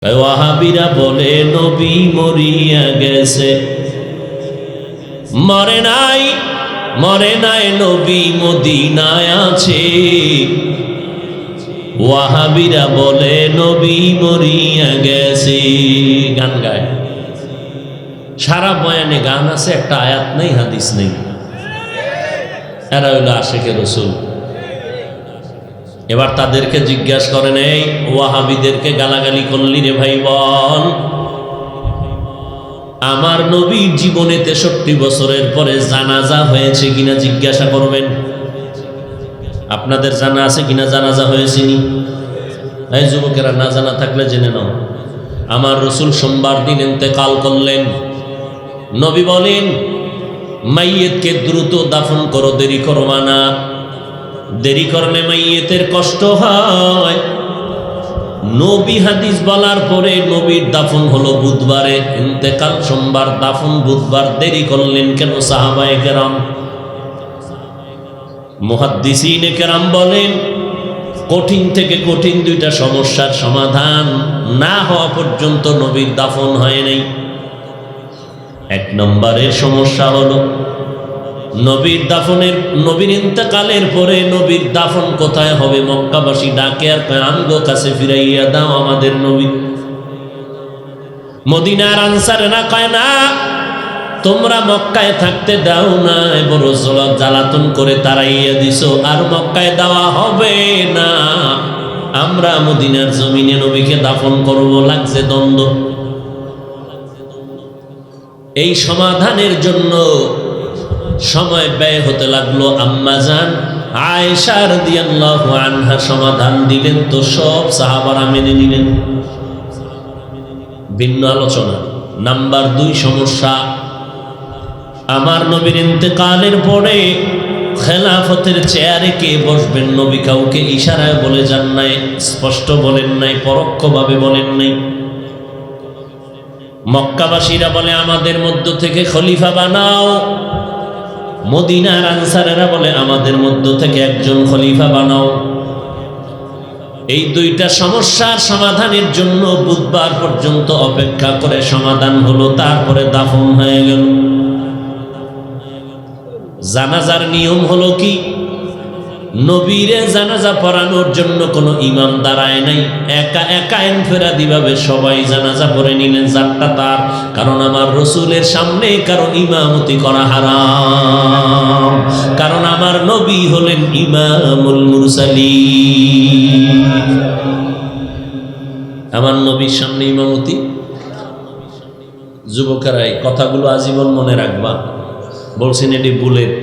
ওয়াহাবীরা বলে নবী মরিয়া গেছে, মরে নাই, মরে নাই, নবী মদিনায় আছে। ওয়াহাবীরা বলে নবী মরিয়া গেছে, গান গায়। সারা বয়ানে গান আছে, একটা আয়াত নেই, হাদিস নেই। এরা হইল আশিকে রাসূল। এবার তাদেরকে জিজ্ঞাসা করেন, এই ওয়াহাবীদেরকে গালাগালি করলি রে ভাই, বল আমার নবীর জীবনে 63 বছরের পরে জানাজা হয়েছে কিনা জিজ্ঞাসা করবেন। আপনাদের জানা আছে কিনা জানাজা হয়েছে নি? এই যুবকেরা, না জানা থাকলে জেনে নাও। আমার রসুল সোমবার দিন ইন্তেকাল করলেন। নবী বলেন, মাইয়েতকে দ্রুত দাফন করো, দেরি করো না, দেরি করলে মাইয়েতের কষ্ট হয়। নবী হাদিস বলার পরে নবীর দাফন হলো বুধবারে, ইন্তেকাল সোমবার, দাফন বুধবার, দেরি করলেন কেন সাহাবায়ে কেরাম? মুহাদ্দিসিনে কেরাম বলেন, কঠিন থেকে কঠিন দুইটা সমস্যার সমাধান না হওয়া পর্যন্ত নবীর দাফন হয় নাই। এক নম্বরের সমস্যা হলো নবীর দাফনের, নবীর ইন্তেকালের পরে নবীর দাফন কোথায় হবে? মক্কাবাসী ডাকে আর কয়, আমগো কাছে ফিরাইয়া দাও আমাদের নবী। মদিনার আনসারেরা কয়, না, তোমরা মক্কায় থাকতে দাও না, বড় জ্বালাতন করে তাড়াইয়া দিছো, আর মক্কায় দেওয়া হবে না। আমরা মদিনার জমিনে নবীকে দাফন করব, লাগছে দ্বন্দ্ব। এই সমাধানের জন্য সময় ব্যয় হতে লাগলো। আম্মাজান আয়েশা রাদিয়াল্লাহু আনহা সমাধান দিলেন, তো সব সাহাবারা মেনে নিলেন। ভিন্ন আলোচনা। নাম্বার 2 সমস্যা, আমার নবীর ইন্তেকালের পরে খেলাফতের চেয়ারে কে বসবেন? নবী কাউকে ইশারায় বলে যান নাই, স্পষ্ট বলেন নাই, পরোক্ষভাবে বলেন নাই। মক্কাবাসীরা বলে, আমাদের মধ্য থেকে খলিফা বানাও। মদিনার আনসারেরা বলে, আমাদের মধ্য থেকে একজন খলিফা বানাও। এই দুইটা সমস্যার সমাধানের জন্য বুধবার পর্যন্ত অপেক্ষা করে সমাধান হলো, তারপরে দাফন হয়ে গেল। জানাজার নিয়ম হলো কি? নবীরে জানাজা পড়ানোর জন্য কোনো ইমাম দাঁড়ায় নাই, একা একা ইনফেরাদিভাবে সবাই জানাজা পড়ে নিলেন, যারটা তার। কারণ আমার রসুলের সামনে কারো ইমামতি করা হারাম, কারণ আমার নবী হলেন ইমামুল মুরসালিন। আমার নবীর সামনে ইমামতি। যুবকেরা, এই কথাগুলো আজীবন মনে রাখবা। বলছেন এটি বুলেট,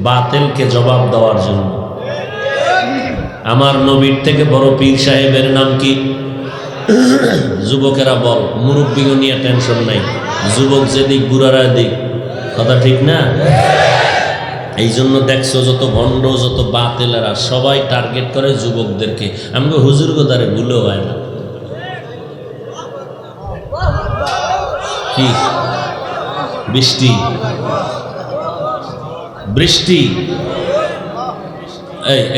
বাতিলকে জবাব দেওয়ার জন্য। আমার নবীর থেকে বড় পীর সাহেবের নাম কি? যুবকেরা বল, মুরব্বীও নিয়ে টেনশন নাই, যুবক যেদিক বুড়ারা দিক, কথা ঠিক না? এই জন্য দেখছো যত ভণ্ড, যত বাতিলেরা সবাই টার্গেট করে যুবকদেরকে। আমাকে হুজুর গোদারে ভুলেও হয় না। কি বৃষ্টি, বৃষ্টি,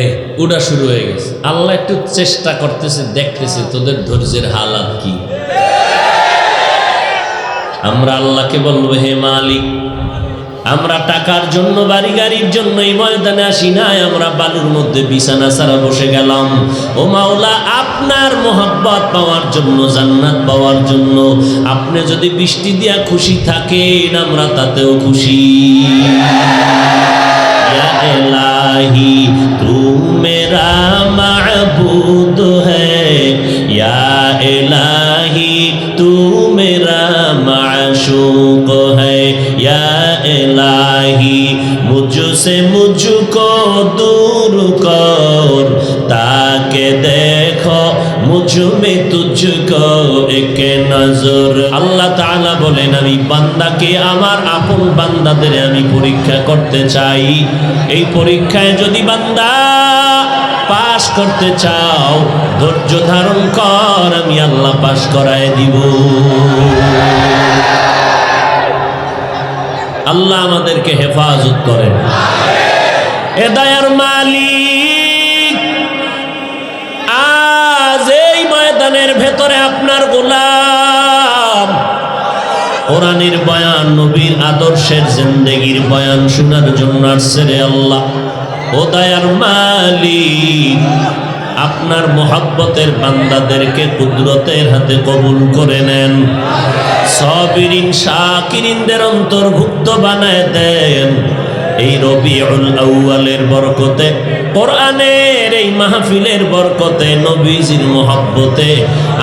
এই উড়া শুরু হয়ে গেছে। আল্লাহ একটু চেষ্টা করতেছে, দেখতেছে তোদের ধৈর্যের হালাত কি। আমরা আল্লাহকে বলবো, হে মালিক, আমরা টাকার জন্য, বাড়ি গাড়ির জন্য এই ময়দানে আসি নাই, আমরা বালুর মধ্যে বিছানা ছাড়া বসে গেলাম। ও মাওলা, আপনার মোহাব্বত পাওয়ার জন্য, জান্নাত পাওয়ার জন্য। আপনি যদি বৃষ্টি দিয়া খুশি থাকেন, আমরা তাতেও খুশি। ইয়া ইলাহি তু মেরা মাবুদ হ্যায়, ইয়া ইলাহি তু মেরা মাশূক হ্যায়, ইয়া ইলাহি মুঝসে মুঝকো दूर कर, ताके देखो मुझ में तुझको एक नजर। আল্লাহ তাআলা বলেন, আমি বান্দাকে, আমার আপন বান্দাদের আমি পরীক্ষা করতে চাই। এই পরীক্ষায় যদি বান্দা পাস করতে চাও, ধৈর্য ধারণ কর, আমি আল্লাহ পাস করায় দিব। আল্লাহ আমাদেরকে হেফাজত করেন। এ দয়ার মালিক, আজ এই ময়দান ময়দানের ভেতরে আপনার গোলাম কোরআনের বয়ান, নবীর আদর্শের জিন্দেগির বয়ান শোনার জন্য আসছে রে আল্লাহ। ও দয়ার মালিক, আপনার মোহাব্বতের বান্দাদেরকে কুদরতের হাতে কবুল করে নেন। সাবিরিন শাকিরিনদের অন্তর্ভুক্ত বানায় দেন। এই রবিউল আউয়ালের বরকতে, কোরআনের এই মাহফিলের বরকতে, নবীজির মোহাব্বতে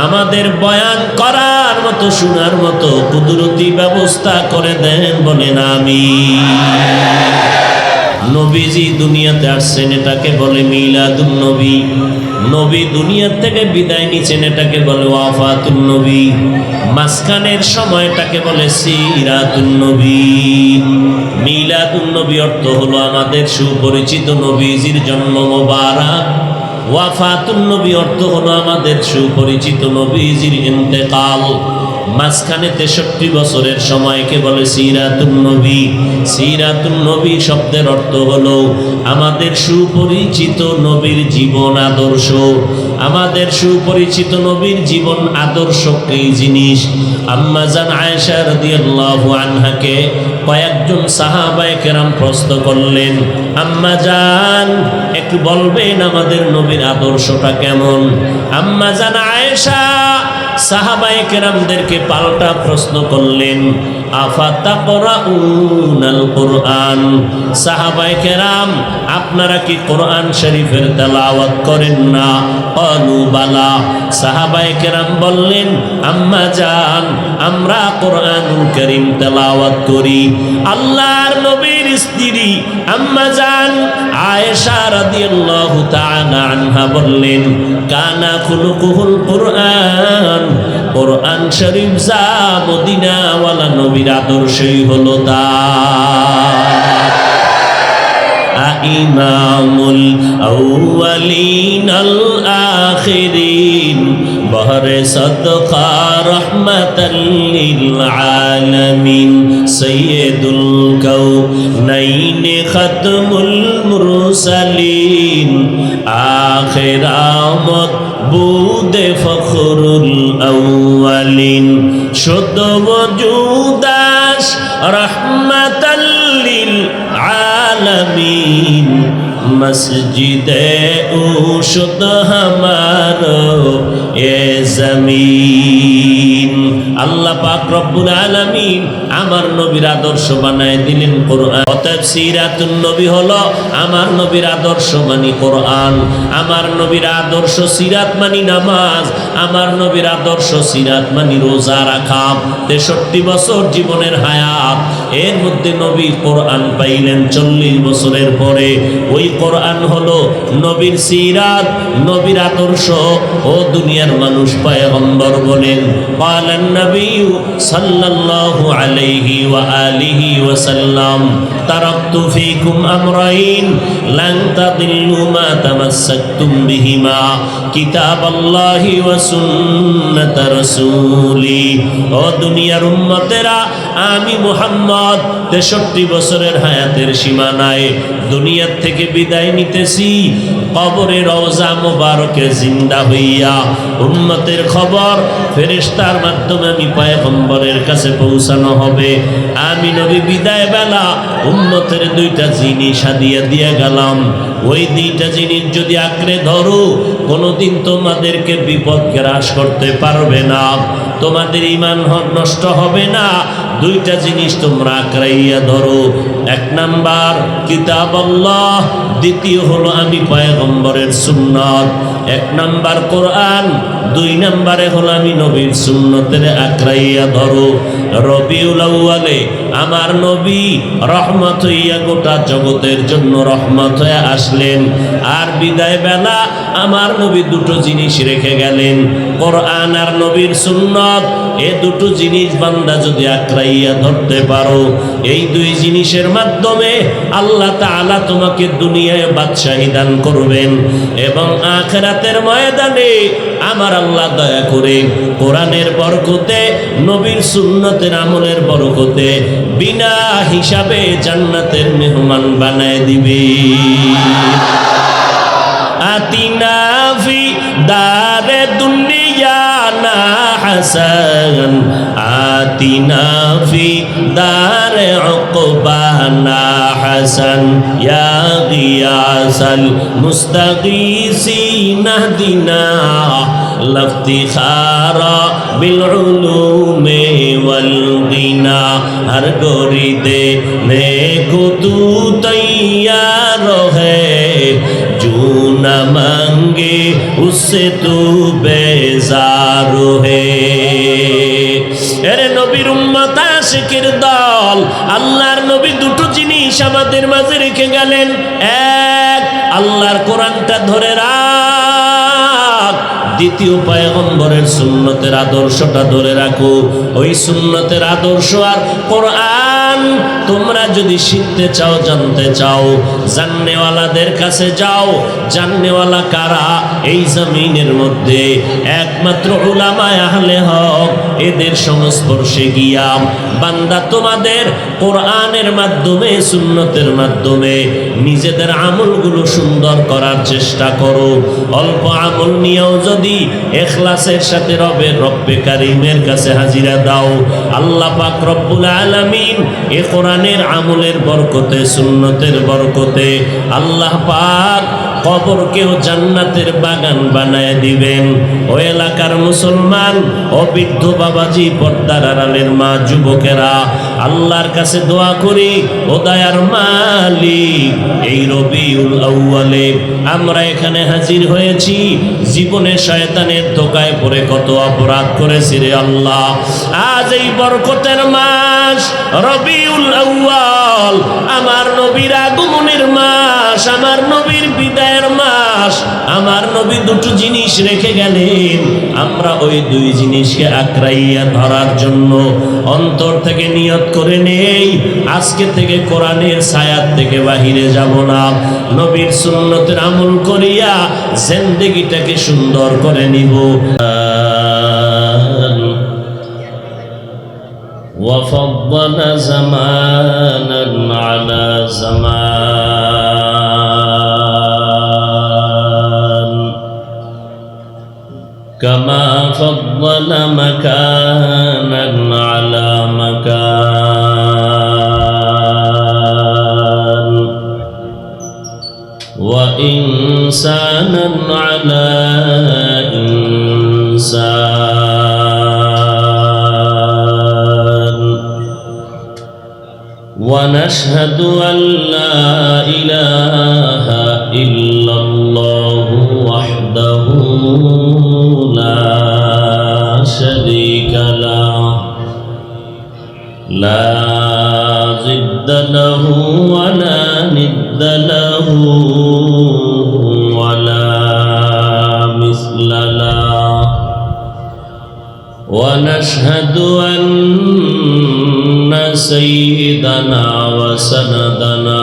আমাদের বয়ান করার মতো, শোনার মতো কুদরতি ব্যবস্থা করে দেন, বলেন আমিন। নবীজি দুনিয়াতে আসছেন, এটাকে বলে মিলাদুন নবী। নবী দুনিয়ার থেকে বিদায় নিচ্ছেন, এটাকে বলে ওয়াফাতুন নবী। মাঝখানের সময়টাকে বলে সিরাতুন নবী। মিলাদুন নবী অর্থ হলো আমাদের সুপরিচিত নবীজির জন্ম মোবারক। ওয়াফাতুন নবী অর্থ হলো আমাদের সুপরিচিত নবীজির ইন্তেকাল। মাঝখানে 63 বছরের সময়কে বলে সিরাতুন নবী। সিরাতুন নবী শব্দের অর্থ হলো আমাদের সুপরিচিত নবীর জীবন আদর্শ। আমাদের সুপরিচিত নবীর জীবন আদর্শ কি জিনিস? আম্মা জান আয়েশা রাদিয়াল্লাহু আনহাকে কয়েকজন সাহাবায়ে কেরাম প্রশ্ন করলেন, আম্মা জান একটু বলবেন আমাদের নবীর আদর্শটা কেমন? আম্মা জান আয়েশা সাহাবায়ে কেরামদেরকে পাল্টা প্রশ্ন করলেন, আফাতাকরাউনাল কুরআন, সাহাবায়ে কেরাম আপনারা কি কোরআন শরীফের তেলাওয়াত করেন না? ক্বালু বালা, সাহাবায়ে কেরাম বললেন, আম্মা জান আমরা কোরআনুল কারীম তেলাওয়াত করি। আল্লাহর নবীর স্ত্রী আম্মা জান আয়েশা রাদিয়াল্লাহু তাআলা আনহা বললেন, কানা খুলুকুহুল কুরআন, কোরআন শরীফ যা মদিনাওয়ালা নবীর আদর্শই হলো তা। ইমামুল আউয়ালিন আল আখিরিন বহরে সদকা রহমাতাল লিল আলামিন সাইয়্যিদুল কাউনাইন খাতমুল মুরসালিন আখির আমদ বুদে ফখরুল আউয়ালিন শুদ্ধ ওজুদাস রহমাতাল লিল আলামিন মসজিদে উশুদ হামারো এ জমিন। আল্লাহ পাক রব্বুল আলামিন আমার নবীর আদর্শ বানায় দিলেন কোরআন। অতএব সিরাতুন নবী হলো আমার নবীর আদর্শ মানি কোরআন। আমার নবীর আদর্শ সিরাত মানি নামাজ। আমার নবীর আদর্শ সিরাত মানি রোজা রাখা। 63 বছর জীবনের হায়াত, এর মধ্যে নবী কোরআন পাইলেন 40 বছরের পরে। ওই কোরআন হলো নবীর সিরাত, নবীর আদর্শ। ও দুনিয়ার মানুষ পয়গম্বর বলেন, ক্বালান নবী সাল্লাল্লাহু আলাইহি ওয়া আলিহি ওয়া সাল্লাম, তারাকতু ফীকুম আমরাইন লান তাদিল্লু মা তামাসসাকতুম বিহিমা কিতাবাল্লাহি ওয়া সুন্নাত রাসূলি। ও দুনিয়ার উম্মতেরা, আমি মুহাম্মদ 63 বছরের হায়াতের সীমানায় দুনিয়ার থেকে বিদায় নিতেছি। কবরে রওজা মোবারকে জিন্দা হইয়া উম্মতের খবর ফেরেশতার মাধ্যমে আমি পয়গম্বরের কাছে পৌঁছানো হবে। আমি নবী বিদায় বেলা উম্মতের 2টা জিনিস হাদিয়া দিয়ে গেলাম। ওই 2টা জিনিস যদি আঁকড়ে ধরো, কোনোদিন তোমাদেরকে বিপদ গ্রাস করতে পারবে না, তোমাদের ঈমান নষ্ট হবে না। 2টা জিনিস তোমরা আঁকড়াইয়া ধরো। 1 নাম্বার কিতাব আল্লাহ, দ্বিতীয় হলো আমি পয়গম্বরের সুন্নাত। 1 নাম্বার কোরআন, 2 নাম্বারে হলো আমি নবীর সুন্নতের আঁকড়াইয়া ধরো। রবিউল আউয়ালে আমার নবী রহমত হইয়া গোটা জগতের জন্য রহমত হয়ে আসলেন। আর বিদায় বেলা আমার নবী 2টো জিনিস রেখে গেলেন, কোরআন আর নবীর সুন্নত। এই 2টো জিনিস বান্দা যদি আঁকড়াইয়া ধরতে পারো, এই 2 জিনিসের মাধ্যমে আল্লাহ তাআলা তোমাকে দুনিয়ায় বাদশাহী দান করবেন এবং আখিরাতের ময়দানে আমার আল্লাহ দয়া করে কোরআনের বরকতে, নবীর সুন্নতের আমলের বরকতে বিনা হিসাবে জান্নাতের মেহমান বানায় দিবে। আতিনা ফি দারে দুনিয়া حسن آتنا في دار عقبانا حسن يا غياث المستغيثين اهدنا لا افتخار بالعلوم والغنى ہر گوری دینے کو تو تیار ہے جو نہ مانگے اس سے تو بیزار ہے এরে নবীর উম্মত আশিকের দল আল্লাহর নবী দুটো জিনিস আমাদের মাঝে রেখে গেলেন এক আল্লাহর কোরআনটা ধরে রাখ দ্বিতীয় পয়গম্বরের সুন্নতের আদর্শটা ধরে রাখো ওই সুন্নতের আদর্শ আর কোরআন তোমরা যদি শিখতে চাও জানতে চাও জাননেওয়ালাদের কাছে যাও জাননেওয়ালা কারা এই জমিনের মধ্যে একমাত্র উলামায়ে আহলে হক এদের সংস্পর্শে গিয়া বান্দা তোমাদের কোরআনের মাধ্যমে সুন্নতের মাধ্যমে নিজেদের আমলগুলো সুন্দর করার চেষ্টা করো অল্প আমল নিয়েও যদি ইখলাসের সাথে রব্বে কারীমের কাছে হাজিরা দাও আল্লাহ পাক রব্বুল আলামিন এই কোরআনের আমলের বরকতে সুন্নতের বরকতে আল্লাহ পাক কবরকেও জান্নাতের বাগান বানায় দিবেন ওই এলাকার মুসলমান ও বৃদ্ধ বাবাজি পর্দার আড়ালের মা যুবকেরা আল্লাহর কাছে দোয়া করি ও দয়ার মালিক এই রবিউল আউয়ালে আমরা এখানে হাজির হয়েছি জীবনে শয়তানের ধোকায় পড়ে কত অপরাধ করেছি রে আল্লাহ আজ এই বরকতের মাস রবিউল আউয়াল আমার নবীর আগমনের মাস আমার নবীর বিদায়ের মাস আমার নবী দুটো জিনিস রেখে গেলেন আমরা ওই দুই জিনিসকে আঁকড়াইয়া ধরার জন্য অন্তর থেকে নিয়ত করে নেই আজকে থেকে কোরআনের ছায়াত থেকে বাহিরে যাব না নবীর সুন্নতের আমল করিয়া জিন্দেগিটাকে সুন্দর করে নিব وفضل زمانا على زمان كما فضل مكانا على مكان وإنسانا على إنسان ونشهد أن لا إله إلا الله وحده لا شريك له لا ضد له ولا ند له ولا مثل له ونشهد أن سيدنا وسندنا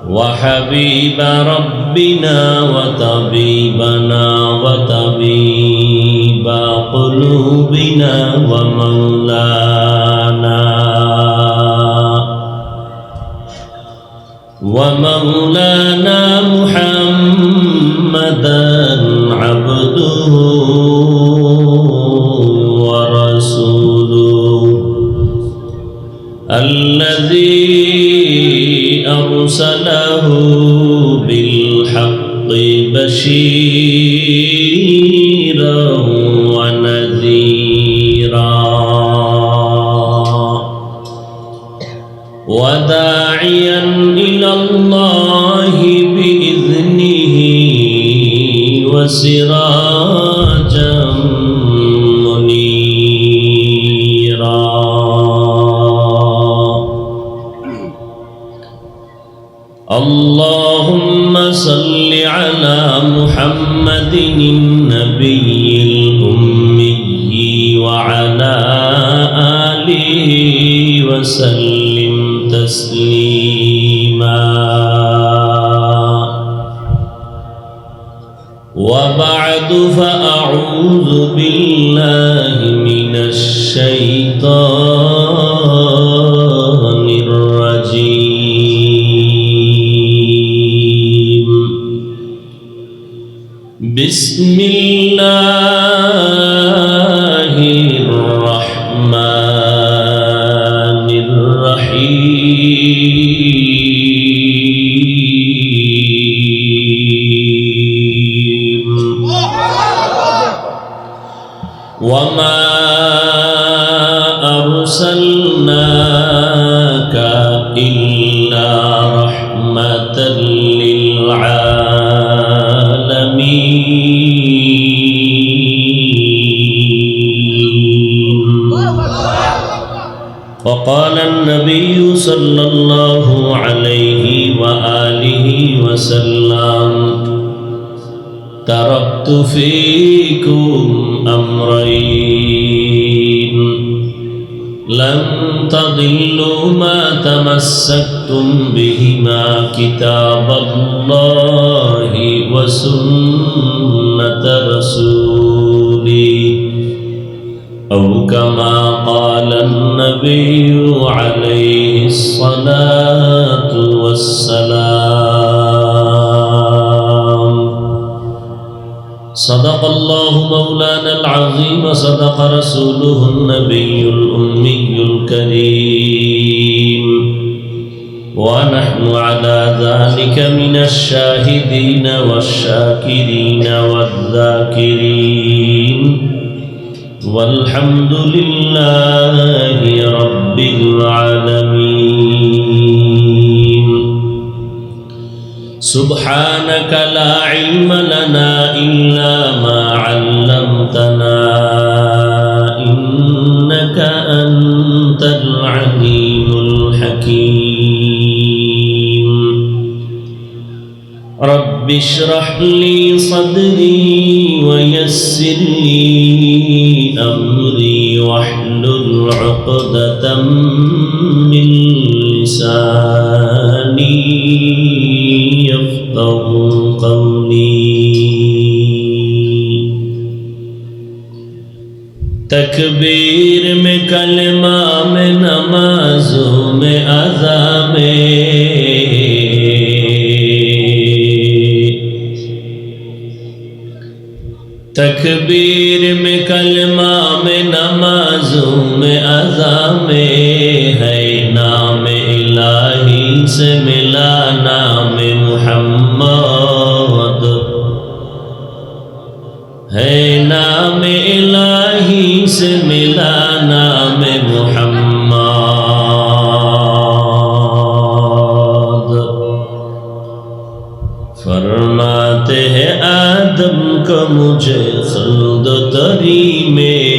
وحبيب ربنا وطبيبنا وطبيب قلوبنا ومولانا محمدا عبده ورسوله الذي أرسله بالحق بشيرا ونذيرا وداعيا إلى الله بإذنه وسراجا منيرا اللهم صل على محمد النبي الأمي وعلى آله وسلم تسليما وبعد فأعوذ بالله من الشيطان الرجيم بسم الله الرحمن الرحيم وما أرسلناك إلا رحمة للعالمين. وقال النبي صلى الله عليه وآله وسلم تركت فيكم أمرين لن تضلوا ما تمسكتم بهما كتاب الله وسنة رسولي أو كما قال النبي عليه الصلاة والسلام. صدق الله مولانا العظيم وصدق رسوله النبي الأمي الكريم ونحن على ذلك من الشاهدين والشاكرين والذاكرين والحمد لله رب العالمين. سبحانك لا علم لنا إلا ما علمتنا إنك أنت العليم الحكيم. رب اشرح لي صدري ويسر لي أمري واحلل عقدة من لساني يفقهوا قولي. تکبیر میں کلمہ میں نمازوں میں اذا میں تکبیر میں کلمہ میں نمازوں میں اذا میں ہے نام الہی سے ملا نام محمد ہے نام الہی سے ملا نام محمد. فرماتے ہیں آدم کو مجھے خلد تری میں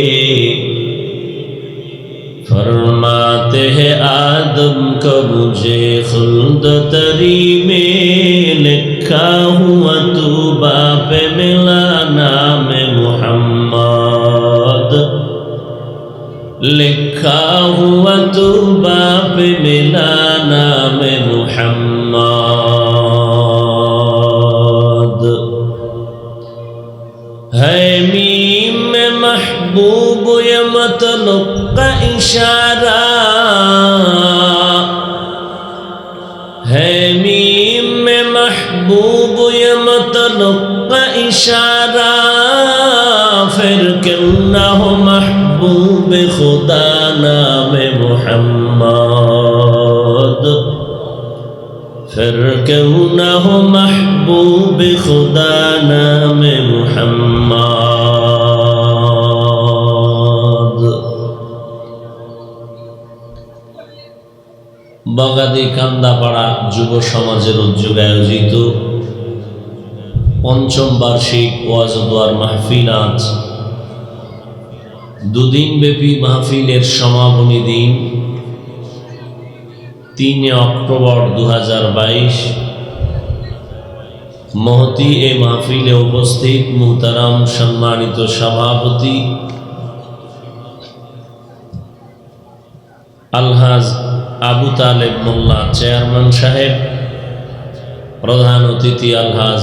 فرماتے ہیں آدم کو مجھے خلد تری میں لکھا ہوا تو باپ ملا نام محمد لکھا ہوا تو باپ ملا نام محمد. ہے میم میں محبوب یہ مطلب کا اشارہ ہے میم میں محبوب یہ مطلب کا اشارہ پھر کیوں نہ ہو محبوب خدا نام محمد پھر کیوں نہ ہو محبوب خدا نام محمد. বাগাদি কান্দাপাড়া যুব সমাজের উদ্যোগে আয়োজিত পঞ্চম বার্ষিক ওয়াজ ও দোয়ার মাহফিল আজ দুদিনব্যাপী মাহফিলের সমাপনী দিন 3 অক্টোবর 2022 মহতি এই মাহফিলে উপস্থিত মুহতারাম সম্মানিত সভাপতি আলহাজ আবু তালেব মোল্লা চেয়ারম্যান সাহেব প্রধান অতিথি আলহাজ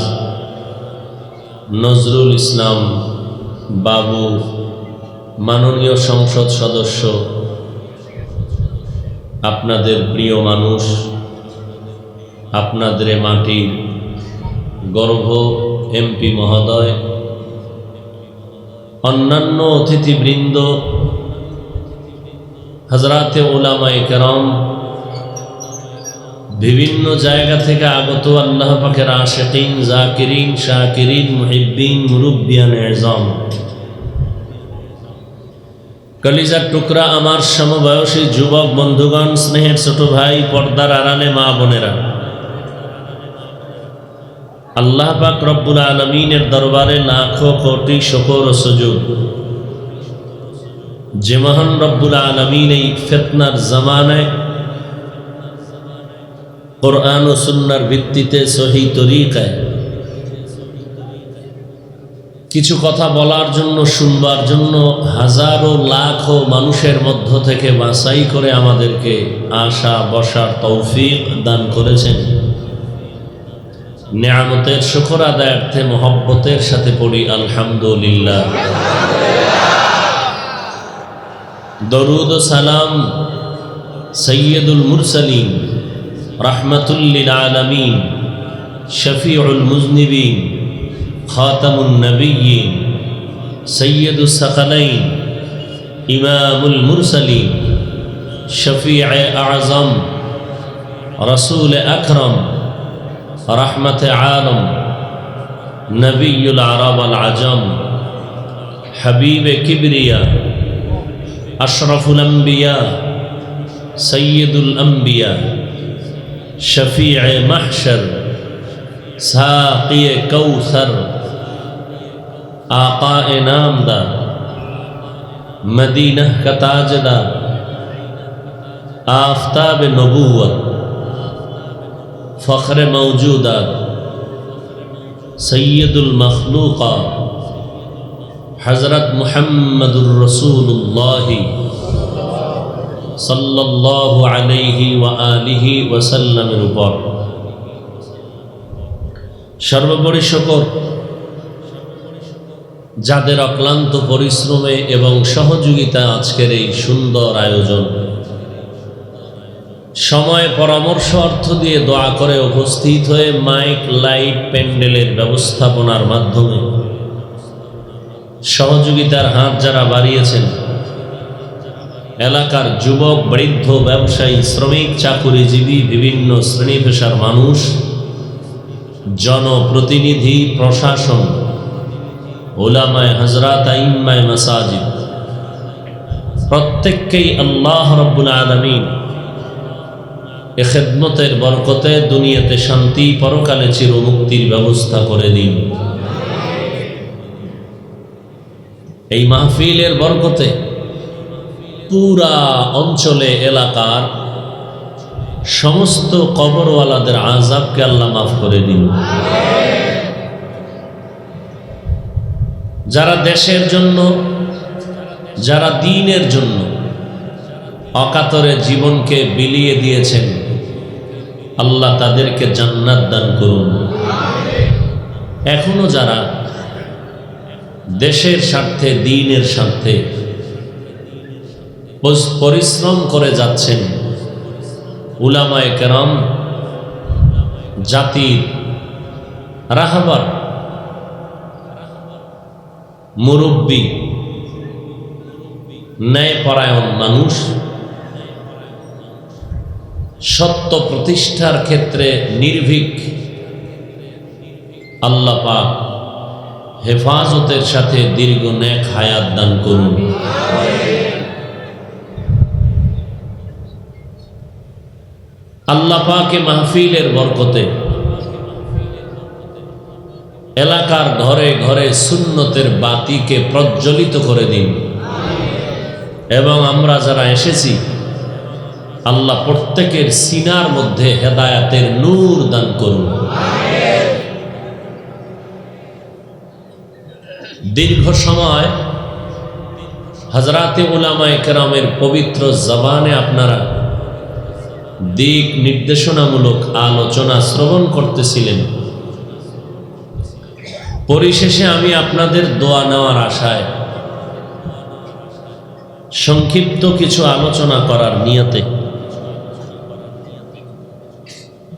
নজরুল ইসলাম বাবু মাননীয় সংসদ সদস্য আপনাদের প্রিয় মানুষ আপনাদের মাটির গর্ব এমপি মহোদয় অন্যান্য অতিথিবৃন্দ, হযরতে উলামায়ে কেরাম, বিভিন্ন জায়গা থেকে আগত আল্লাহ পাকের আশিকিন, জাকিরিন, শাকিরিন, মুহিব্বিন, মুরব্বিয়ান এজাম, কলিজার টুকরা আমার সমবয়সী যুবক বন্ধুগণ, স্নেহের ছোট ভাই, পর্দার আড়ালে মা বোনেরা, আল্লাহ পাক রব্বুল আলামিনের দরবারে লাখো কোটি শুকর ও সুজুদ, যে মহান রব্বুল আলামিন এই ফিতনার জামানায় কোরআন ও সুন্নাহর ভিত্তিতে সহি তরিকায় কিছু কথা বলার জন্য, শুনবার জন্য হাজারো লাখো মানুষের মধ্য থেকে বাছাই করে আমাদেরকে আসা বসার তৌফিক দান করেছেন। নেয়ামতের শুকর আদায়ার্থে মহব্বতের সাথে পড়ি আলহামদুলিল্লাহ। দরুদ ও সালাম সৈয়দুল মুরসালিন, রাহমাতুল লিল আলামিন, শফিউল মুজনিবিন, খাতামুন নবিয়্যিন, সৈয়দুস সাকালাইন, ইমামুল মুরসালিন, শফিয়ে আযম, রাসূল আকরম, রহমতে আলম, নবিয়ুল আরব আল আজম, হাবিবে কিবরিয়া, আশরাফুল আম্বিয়া, সৈয়দুল আম্বিয়া, শফিয়ে মাহশর, সাকিয়ে কৌসর, आक़ाए नामदार, मदीना का ताजदार, आफ़ताब नबूवत, फ़ख्र मौजूदात, सय्यदुल मखलूक़ात, हज़रत मुहम्मदुर रसूलुल्लाह सल्लल्लाहु अलैहि व आलिहि वसल्लमेर ऊपर সর্বোপরি শুকর যাদের অক্লান্ত পরিশ্রমে এবং সহযোগিতা আজকের এই সুন্দর আয়োজন, সময় পরামর্শ অর্থ দিয়ে দোয়া করে উপস্থিত হয়ে মাইক লাইট প্যান্ডেলের ব্যবস্থাপনার মাধ্যমে সহযোগিতার হাত যারা বাড়িয়েছেন, এলাকার যুবক, বৃদ্ধ, ব্যবসায়ী, শ্রমিক, চাকুরিজীবী, বিভিন্ন শ্রেণী পেশার মানুষ, জনপ্রতিনিধি, প্রশাসন, উলামায়ে হযরত, আইম্মায়ে মাসাজিদ, প্রত্যেককেই আল্লাহ রাব্বুল আলামিন এ খিদমতের বরকতে দুনিয়াতে শান্তি, পরকালে চিরমুক্তির ব্যবস্থা করে দিন। এই মাহফিলের বরকতে পুরা অঞ্চলে, এলাকার সমস্ত কবরওয়ালাদের আযাবকে আল্লাহ মাফ করে দিন। যারা দেশের জন্য, যারা দ্বীনের জন্য অকাতরে জীবনকে বিলিয়ে দিয়েছেন, আল্লাহ তাদেরকে জান্নাত দান করুন। এখনো যারা দেশের স্বার্থে, দ্বীনের স্বার্থে পরিশ্রম করে যাচ্ছেন, উলামায়ে কেরাম, জাতির রাহবার, মুরব্বী, ন্যায়পরায়ণ মানুষ, সত্য প্রতিষ্ঠার ক্ষেত্রে নির্ভীক, আল্লাহ পাক হেফাজতের সাথে দীর্ঘ নেক হায়াত দান করুন। আল্লাহ পাকে মাহফিলের বরকতে এলাকার ঘরে ঘরে সুন্নতের বাতিকে প্রজ্বলিত করে দিন, এবং আমরা যারা এসেছি আল্লাহ প্রত্যেকের সিনার মধ্যে হেদায়াতের নূর দান করুন। দীর্ঘ সময় হযরতে উলামায়ে কেরামের পবিত্র জবানে আপনারা দিক নির্দেশনামূলক আলোচনা শ্রবণ করতেছিলেন। পরিশেষে আমি আপনাদের দোয়া নেওয়ার আশায় সংক্ষিপ্ত কিছু আলোচনা করার নিয়তে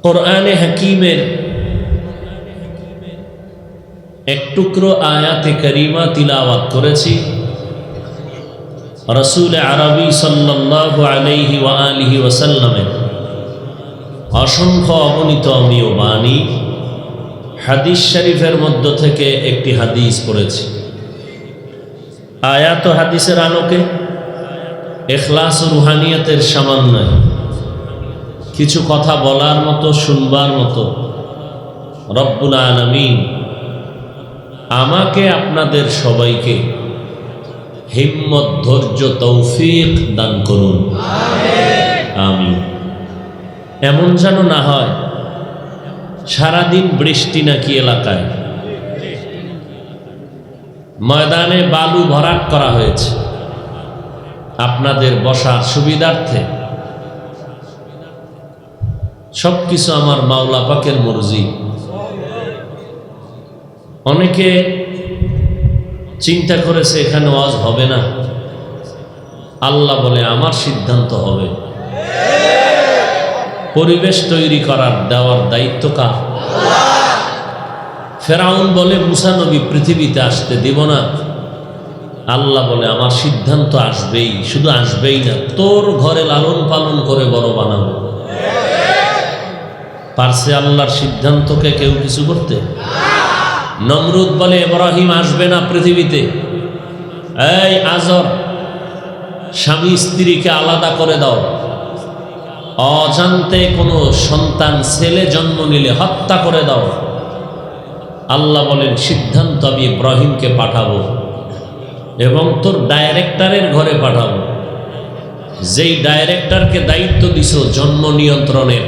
কোরআনে হাকিমের এক টুকরো আয়াতে কারিমা তিলাওয়াত করেছি রাসূল আরবি সাল্লাল্লাহু আলাইহি ওয়া আলিহি ওয়াসাল্লামের অসংখ্য অগণিত অমীয় বাণী হাদিস শরীফের মধ্য থেকে একটি হাদিস পড়েছি। আয়াত ও হাদিসের আলোকে ইখলাস ও রুহানিয়তের সমন্বয় কিছু কথা বলার মতো, শুনবার মতো রব্বুল আলামিন আমাকে আপনাদের সবাইকে হিম্মত, ধৈর্য, তৌফিক দান করুন, আমিন। এমন যেন না হয় সারাদিন বৃষ্টি নাকি এলাকায়, ময়দানে বালু ভরাট করা হয়েছে আপনাদের বসার সুবিধার্থে। সবকিছু আমার মাওলা পাকের মর্জি। অনেকে চিন্তা করেছে এখানে ওয়াজ হবে না, আল্লাহ বলে আমার সিদ্ধান্ত হবে। পরিবেশ তৈরি করার দেওয়ার দায়িত্ব কার? ফেরাউন বলে মুসা নবী পৃথিবীতে আসতে দিব না, আল্লাহ বলে আমার সিদ্ধান্ত আসবেই, শুধু আসবেই না, তোর ঘরে লালন পালন করে বড় বানাবো। পারছে আল্লাহর সিদ্ধান্তকে কেউ কিছু করতে? নমরুদ বলে ইব্রাহিম আসবে না পৃথিবীতে, এই আজর স্বামী স্ত্রীকে আলাদা করে দাও, অজান্তে কোনো সন্তান ছেলে জন্ম নিলে হত্যা করে দাও। আল্লাহ বলেন সিদ্ধান্ত আমি ইব্রাহিমকে পাঠাবো এবং তোর ডাইরেক্টরের ঘরে পাঠাবো। যেই ডাইরেক্টরকে দায়িত্ব দিছো জন্ম নিয়ন্ত্রণের,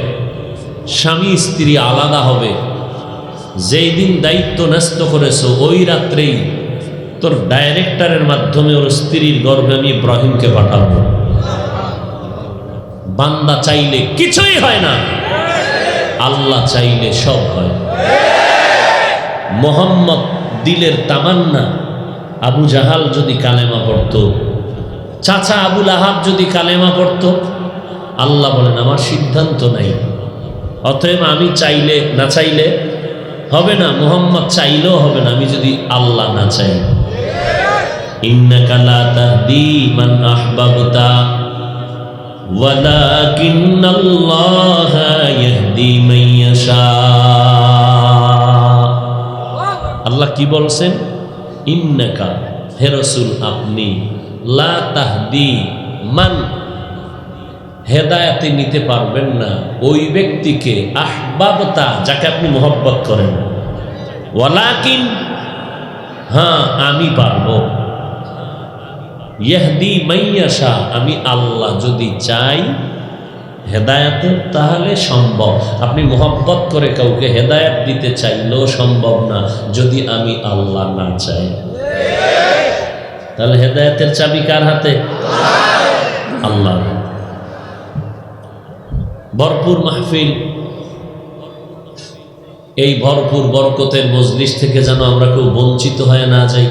স্বামী স্ত্রী আলাদা হবে, যেই দিন দায়িত্ব ন্যস্ত করেছো ওই রাত্রেই তোর ডাইরেক্টরের মাধ্যমে ওর স্ত্রীর গর্ভে আমি ইব্রাহিমকে পাঠাবো। বান্দা চাইলে কিছুই হয় না, আল্লাহ চাইলে সব হয়। মোহাম্মদ দিলের তামান্না, আবু জাহাল যদি কালেমা পড়ত, চাচা আবুল আহাব যদি কালেমা পড়ত, আল্লাহ বলেন আমার সিদ্ধান্ত নাই, অতএব আমি চাইলে না চাইলে হবে না, মুহাম্মদ চাইলেও হবে না আমি যদি আল্লাহ না চাই। ইন্নাকা লা তাহদি মান আহবাবতা ওয়ালাকিন্নাল্লাহা ইয়াহদি মান ইয়াশা। আল্লাহ কি বলছেন? ইন্নাকা, হে রাসূল আপনি, লা তাহদি মান, হেদায়েতে নিতে পারবেন না ওই ব্যক্তিকে, আহবাবতা যাকে আপনি মোহব্বত করেন, ওয়ালাকিন হ্যাঁ আমি পারবো, ইয়াহদি মান ইয়াশা আমি আল্লাহ যদি চাই হেদায়েতে তাহলে সম্ভব। আপনি মোহব্বত করে কাউকে হেদায়েত দিতে চাইলেও সম্ভব না যদি আমি আল্লাহ না চাই। তাহলে হেদায়েতের চাবি কার হাতে? আল্লাহ। ভরপুর মাহফিল, এই ভরপুর বরকতের মজলিস থেকে যেন আমরা কেউ বঞ্চিত হয়ে না যাই।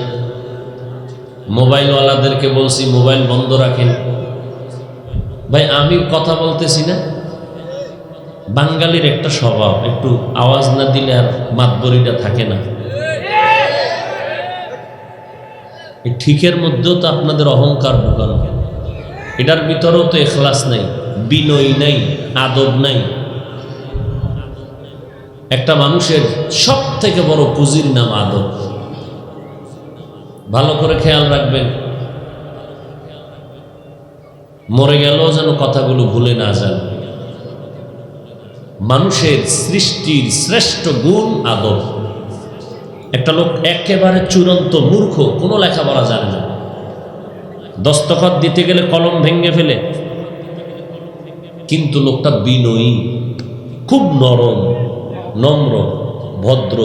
মোবাইলওয়ালাদেরকে বলছি মোবাইল বন্ধ রাখেন। ভাই আমি কথা বলতেছি না, বাঙালির একটা স্বভাব, একটু আওয়াজ না দিলে আর মাতবরিটা থাকে না। এই ঠিকের মধ্যেও তো আপনাদের অহংকার ঢুকানো, এটার ভিতরেও তো ইখলাস নাই, বিনয় নাই, আদব নাই। একটা মানুষের সব থেকে বড় পুঁজির নাম আদব। ভালো করে খেয়াল রাখবেন, মরে গেলেও যেন কথাগুলো ভুলে না যান। মানুষের সৃষ্টির শ্রেষ্ঠ গুণ আদব। একটা লোক একেবারে চূড়ান্ত মূর্খ, কোনো লেখাপড়া জানে না, দস্তখত দিতে গেলে কলম ভেঙে ফেলে, কিন্তু লোকটা বিনয়ী, খুব নরম, নম্র, ভদ্র,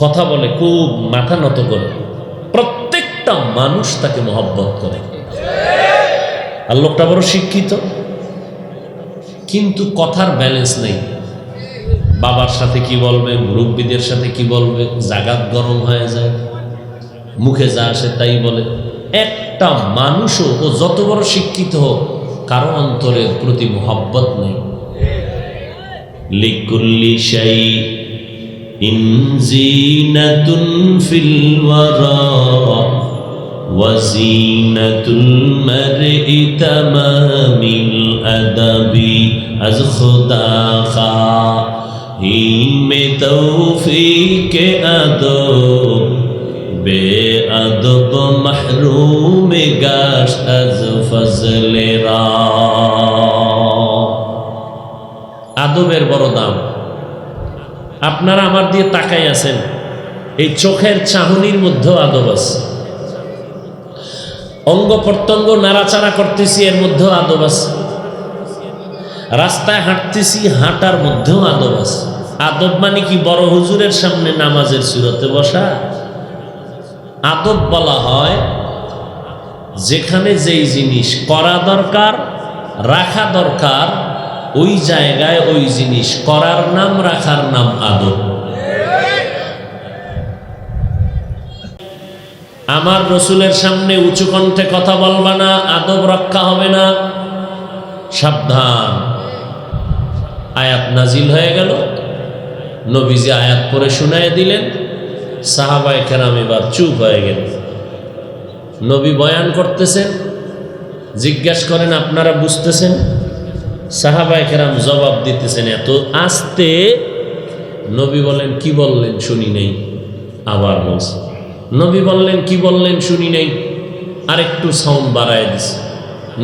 কথা বলে খুব মাথা নত করে, প্রত্যেকটা মানুষ তাকে মহব্বত করে। আর লোকটা বড় শিক্ষিত, কিন্তু কথার ব্যালেন্স নেই। বাবার সাথে কি বলবে, মুরব্বীদের সাথে কি বলবে, জাগাত গরম হয়ে যায়, মুখে যা আসে তাই বলে। একটা মানুষও, ও যত বড় শিক্ষিত হোক, কারো অন্তরের প্রতি মহব্বত নেই। লিকুল্লি শাই ইন জিনাতুন ফিল ওয়ারা ওয়া জিনাতুল মারই তামামিল আদাবি আজ খুদা খা হি মে তৌফিক আদব বে আদব মাহরুম গাশ আজ ফজলে রা। আদবের বড় দাম। আপনারা আমার দিয়ে তাকাই আছেন, এই চোখের চাহনির মধ্যেও আদব আছে। অঙ্গ প্রত্যঙ্গ নাড়াচাড়া করতেছি, এর মধ্যেও আদব আছে। রাস্তায় হাঁটতেছি, হাঁটার মধ্যেও আদব আছে। আদব মানে কি বড় হুজুরের সামনে নামাজের সুরতে বসা? আদব বলা হয় যেখানে যেই জিনিস করা দরকার, রাখা দরকার, ওই জায়গায় ওই জিনিস করার নাম, রাখার নাম আদব। আমার রসুলের সামনে উঁচু কণ্ঠে কথা বলবা না, আদব রক্ষা হবে না, সাবধান। আয়াত নাজিল হয়ে গেল, নবীজি আয়াত পড়ে শুনাইয়া দিলেন, সাহাবায়ে কেরাম এবার চুপ হয়ে গেল। নবী বয়ান করতেছেন, জিজ্ঞাসা করেন আপনারা বুঝতেছেন? সাহাবায়ে কেরাম জবাব দিতেছেন এত আস্তে। নবী বলেন কি বললেন শুনি নেই, আবার বলছে। নবী বললেন কি বললেন শুনি নেই, আরেকটু সাউন্ড বাড়ায় দিছে।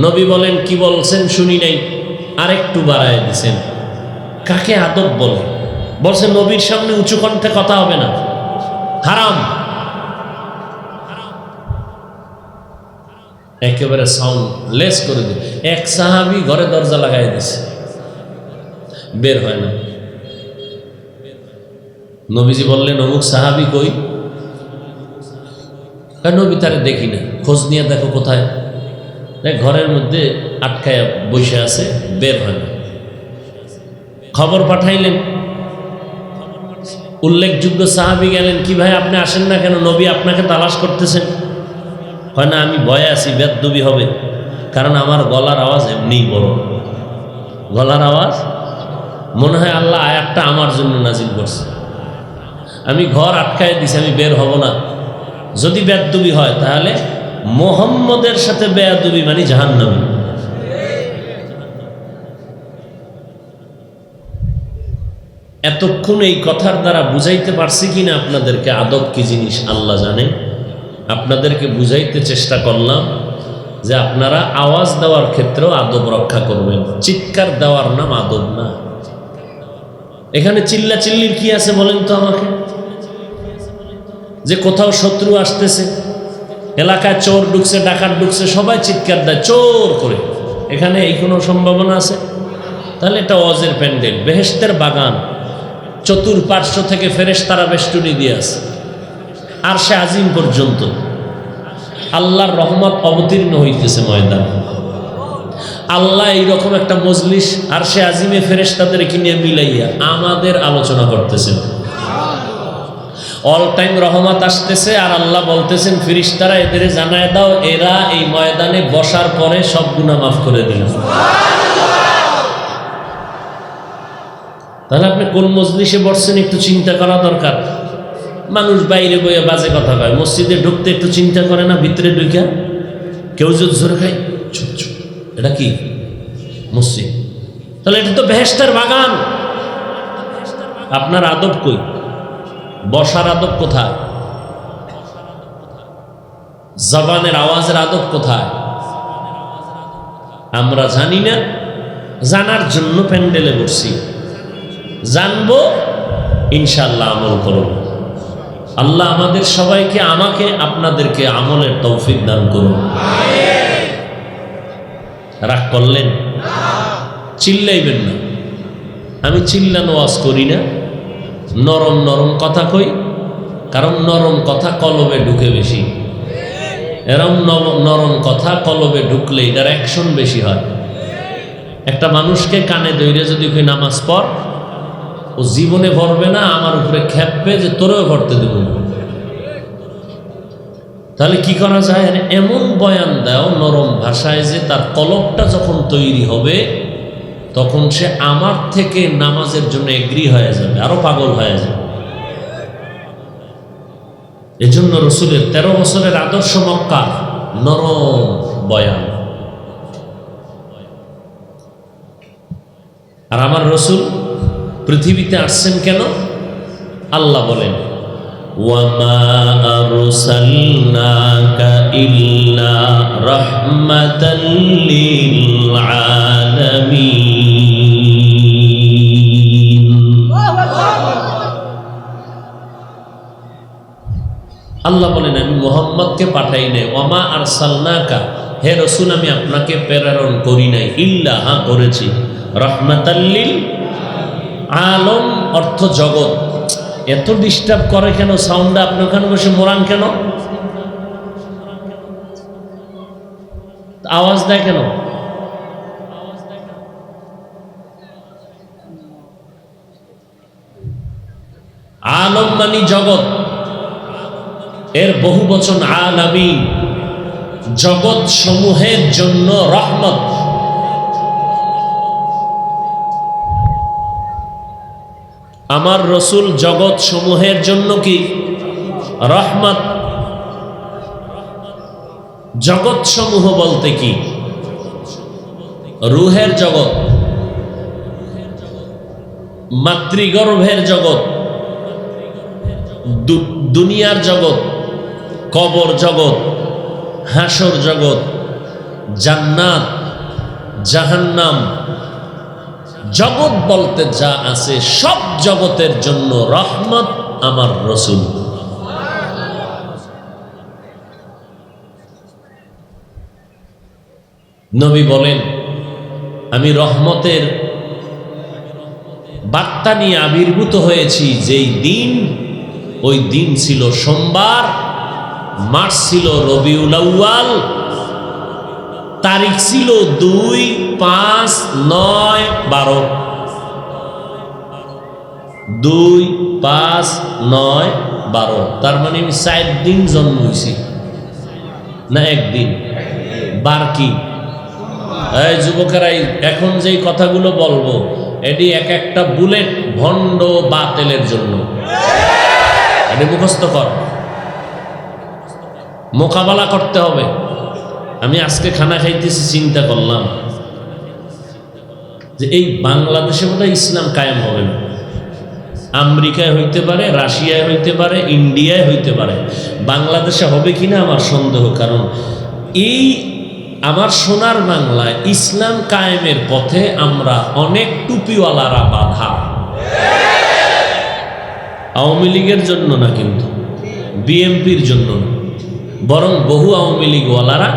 নবী বলেন কি বলছেন শুনি নেই, আরেকটু বাড়ায় দিছেন। কাকে আদব বলে? বলছে নবীর সামনে উঁচু কণ্ঠে কথা হবে না, হারাম। একেবারে সাউন্ড লেস করে দিল। এক সাহাবী ঘরে দরজা লাগাই দিছে, বের হয় না। নবীজি বললেন অমুক সাহাবী কই? নবী তারে দেখি না, খোঁজ নিয়ে দেখো কোথায়। ঘরের মধ্যে আটকায় বসে আছে, বের হয় না। খবর পাঠাইলেন, উল্লেখযোগ্য সাহাবী গেলেন, কি ভাই আপনি আসেন না কেন? নবী আপনাকে তালাশ করতেছেন। হয় না, আমি ভয়ে আছি, বেদবি হবে, কারণ আমার গলার আওয়াজ এমনিই বড়। গলার আওয়াজ মনে হয় আল্লাহ আয়াতটা আমার জন্য নাজিল করছে। আমি ঘর আটকায় দিছি, আমি বের হব না। যদি বেদবি হয় তাহলে মুহাম্মদের সাথে বেয়াদবি মানে জাহান্নামী। এতক্ষণ এই কথার দ্বারা বুঝাইতে পারছি কিনা আপনাদেরকে আদব কি জিনিস আল্লাহ জানে। আপনাদেরকে বুঝাইতে চেষ্টা করলাম যে আপনারা আওয়াজ দেওয়ার ক্ষেত্রেও আদব রক্ষা করবেন। চিৎকার দেওয়ার নাম আদব না। এখানে চিল্লা চিল্লির কি আছে বলেন তো আমাকে? যে কোথাও শত্রু আসতেছে, এলাকায় চোর ঢুকছে, ডাকাত ঢুকছে, সবাই চিৎকার দেয় চোর করে। এখানে এই কোনো সম্ভাবনা আছে? তাহলে এটা ওয়াজের প্যান্ডেল, বেহেশতের বাগান। চতুর্পার্শ্ব থেকে ফেরেশতারা বেষ্টনী দিয়ে আছে, আরশে আজিম পর্যন্ত আল্লাহর রহমত অবতীর্ণ হইতেছে ময়দান। আল্লাহ এইরকম একটা মজলিস আরশে আজিমে ফেরেশতাদের কিনে মিলাইয়া আমাদের আলোচনা করতেছেন। অল টাইম রহমত আসতেছে, আর আল্লাহ বলতেছেন ফেরেশতারা এদের জানায় দাও, এরা এই ময়দানে বসার পরে সব গুনাহ মাফ করে দিল। তাহলে আপনি কোন মজলিসে বসছেন একটু চিন্তা করা দরকার। মানুষ বাইরে বইয়া বাজে কথা কয়, মসজিদে ঢুকতে একটু চিন্তা করে না? ভিতরে ঢুকা কেউ যদি জোরে খায়, চুপ চুপ, এটা কি মসজিদ? তাহলে এটা তো বেহেশতের বাগান। আপনার আদব কই? বসার আদব কোথায়? জবানের আওয়াজের আদব কোথায়? আমরা জানি না, জানার জন্য প্যান্ডেলে বসছি। জানবো, ইনশাআল্লাহ আমল করব। আল্লাহ আমাদের সবাইকে, আমাকে, আপনাদেরকে আমলের তৌফিক দান করুন। রাগ করলেন? চিল্লাইবেন না। আমি চিল্লানো ওয়াজ করি না, নরম নরম কথা কই, কারণ নরম কথা কলবে ঢুকে বেশি। এরম নরম কথা কলবে ঢুকলে এটার অ্যাকশন বেশি হয়। একটা মানুষকে কানে ধরে যদি কই নামাজ পড়, ও জীবনে পড়বে না, আমার উপরে খেপবে যে তোরেও পড়তে দেব। তাহলে কি করা যায়? এমন বয়ান দাও নরম ভাষায় যে তার কলবটা যখন তৈরি হবে তখন সে আমার থেকে নামাজের জন্য এগ্রি হয়ে যাবে, আরো পাগল হয়ে যাবে। এজন্য রসুলের 13 বছরের আদর্শ মক্কা নরম বয়ান। আর আমার রসুল পৃথিবীতে আসছেন কেন? আল্লাহ বলেন, ওয়ামা আরসালনাকা ইল্লা রাহমাতাল লিল আলামিন। আল্লাহ বলেন, আমি মুহাম্মদকে পাঠাই নাই। ওয়ামা আরসালনাকা, হে রসুল আমি আপনাকে প্রেরণ করি নাই, ইল্লা, হ্যাঁ করেছি, রাহমাতাল লিল আলম, অর্থ জগৎ। এত ডিস্টার্ব করে কেন সাউন্ডটা? আপনি ওখানে বসে মোরান কেন? আওয়াজ দেয় কেন? আলম মানি জগৎ, এর বহু বচন আলামিন, জগৎ সমূহের জন্য রহমত। আমার রসুল জগৎ সমূহের জন্য কি রহমত। জগৎ সমূহ বলতে কি? রুহের জগৎ, মাতৃগর্ভের জগৎ, দুনিয়ার জগৎ, কবর জগৎ, হাসর জগৎ, জান্নাত, জাহান্নাম, জগৎ বলতে যা আছে সব জগতের জন্য রহমত আমার রসুল। নবী বলেন, আমি রহমতের বার্তা নিয়ে আবির্ভূত হয়েছি যেই দিন, ওই দিন ছিল সোমবার, মাস ছিল রবিউল আউয়াল, তারিখ ছিল 2, 5, 9, 12। 2, 5, 9, 12, তার মানে আমি 4 দিন জন্ম হয়েছি না একদিন? বার কি? এই যুবকেরা, এখন যেই কথাগুলো বলবো এটি এক একটা বুলেট ভণ্ড বাতিলের জন্য। এটি মুখস্থ কর, মোকাবেলা করতে হবে। আমি আজকে খানা খাইতেছি, চিন্তা করলাম যে এই বাংলাদেশে বোধহয় ইসলাম কায়েম হবে না। আমেরিকায় হইতে পারে, রাশিয়ায় হইতে পারে, ইন্ডিয়ায় হইতে পারে, বাংলাদেশে হবে কিনা আমার সন্দেহ। কারণ এই আমার সোনার বাংলায় ইসলাম কায়েমের পথে আমরা অনেক টুপিওয়ালারা বাধা। আওয়ামী লীগের জন্য না, কিন্তু বিএনপির জন্য না, বরং বহু আওয়ামী লীগওয়ালারা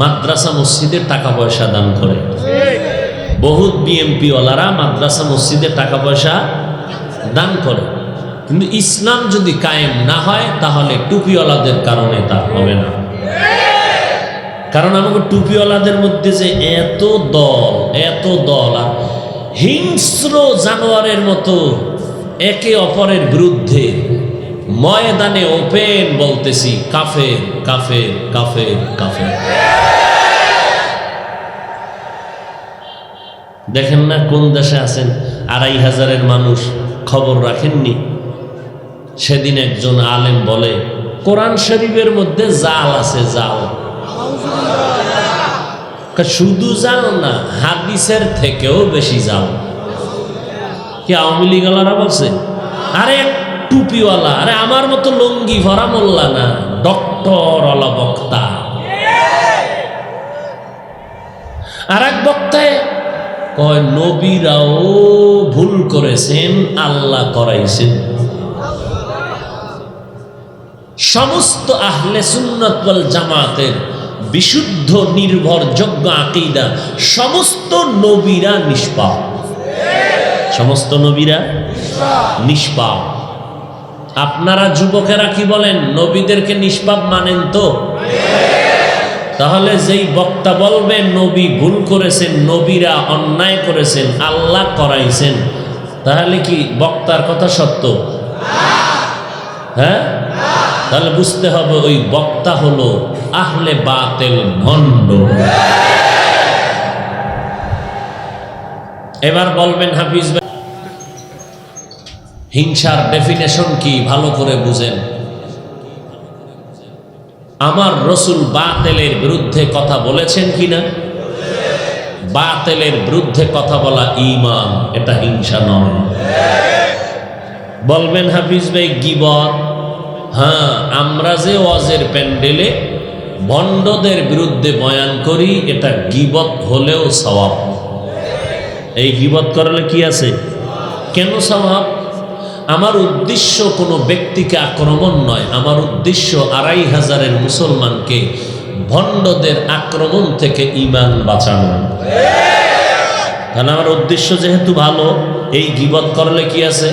মাদ্রাসা মসজিদে টাকা পয়সা দান করে। বহুত বিএনপিওয়ালারা মাদ্রাসা মসজিদে টাকা পয়সা দান করে। কিন্তু ইসলাম যদি কায়েম না হয় তাহলে টুপিওয়ালাদের কারণে তা হবে না। কারণ আমাকে টুপিওয়ালাদের মধ্যে যে এত দল আর হিংস্র জানোয়ারের মতো একে অপরের বিরুদ্ধে ময়দানে ওপেন বলতেছি, কাফের কাফের কাফের কাফের। দেখেন না কোন দেশে আছেন? 2500 মানুষ, খবর রাখেননি? সেদিন একজন আলেম বলে, কোরআন শরীফের মধ্যে জাল আছে, জাল। শুধু জাল না, হাদিসের থেকেও বেশি জাল। কি আওয়ামী লীগওয়ালারা বলছে? আরে টুপিওয়ালা, আরে আমার মতো লুঙ্গি ভরা মোল্লা না, ডক্টর ওয়ালা বক্তা। আর এক বক্তায় কয় নবীরাও ভুল করেছেন, আল্লাহ করাইছেন। সমস্ত আহলে সুন্নাত ওয়াল জামাতের বিশুদ্ধ নির্ভরযোগ্য আকীদা, সমস্ত নবীরা নিষ্পাপ। সমস্ত নবীরা নিষ্পাপ। আপনারা যুবকেরা কি বলেন? নবীদেরকে নিষ্পাপ মানেন তো? তাহলে যেই বক্তা বলবে নবী ভুল করেছেন, নবীরা অন্যায় করেছেন, আল্লাহ করাইছেন, তাহলে কি বক্তার কথা সত্য? হ্যাঁ, তাহলে বুঝতে হবে ওই বক্তা হলো আহলে বাতিল, ভণ্ড। এবার বলবেন হাফিজ ভাই, হিংসার ডেফিনেশন কি ভালো করে বুঝেন। আমার রসুল বাতিলের বিরুদ্ধে কথা বলেছেন কিনা? বাতিলের বিরুদ্ধে কথা বলা ঈমান, এটা হিংসা নয়। বলবেন হাফিজ ভাই গীবত, হ্যাঁ, আমরা যে ওয়াজের প্যান্ডেলে ভণ্ডদের বিরুদ্ধে বয়ান করি, এটা গীবত হলেও সওয়াব। এই গীবত করলে কি আছে? কেন সওয়াব? আমার উদ্দেশ্য কোনো ব্যক্তিকে আক্রমণ নয়, আমার উদ্দেশ্য ২৫০০ মুসলমানকে ভণ্ডদের আক্রমণ থেকে ঈমান বাঁচানো। তাহলে আমার উদ্দেশ্য যেহেতু ভালো, এই গীবত করলে কি আছে?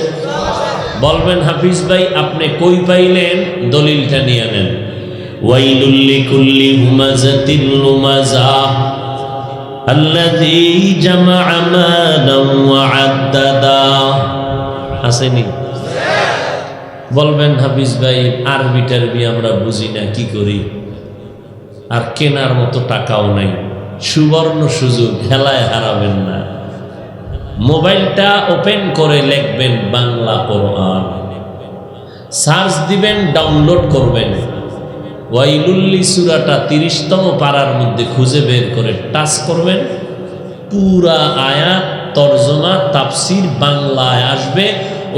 বলবেন হাফিজ ভাই আপনি কই পাইলেন? দলিলটা নিয়ে নেন। ওয়াইলুল লিকুল্লি হুমাযাতিল লুমাযা আল্লাযী জামাআ মালান ওয়া আদ্দাদা। আসেনি? বলবেন হাফিজ ভাই আরবি টারবি আমরা বুঝি না, কি করি? আর কেনার মতো টাকাও নাই। সুবর্ণ সুযোগ, হেলায় হারাবেন না। মোবাইলটা ওপেন করে লিখবেন বাংলা কোরআন, সার্চ দিবেন, ডাউনলোড করবেন। ওয়াইলুল্লি সূরাটা ৩০তম পারার মধ্যে খুঁজে বের করে টাচ করবেন। পুরা আয়াত তরজমা তাফসির বাংলায় আসবে।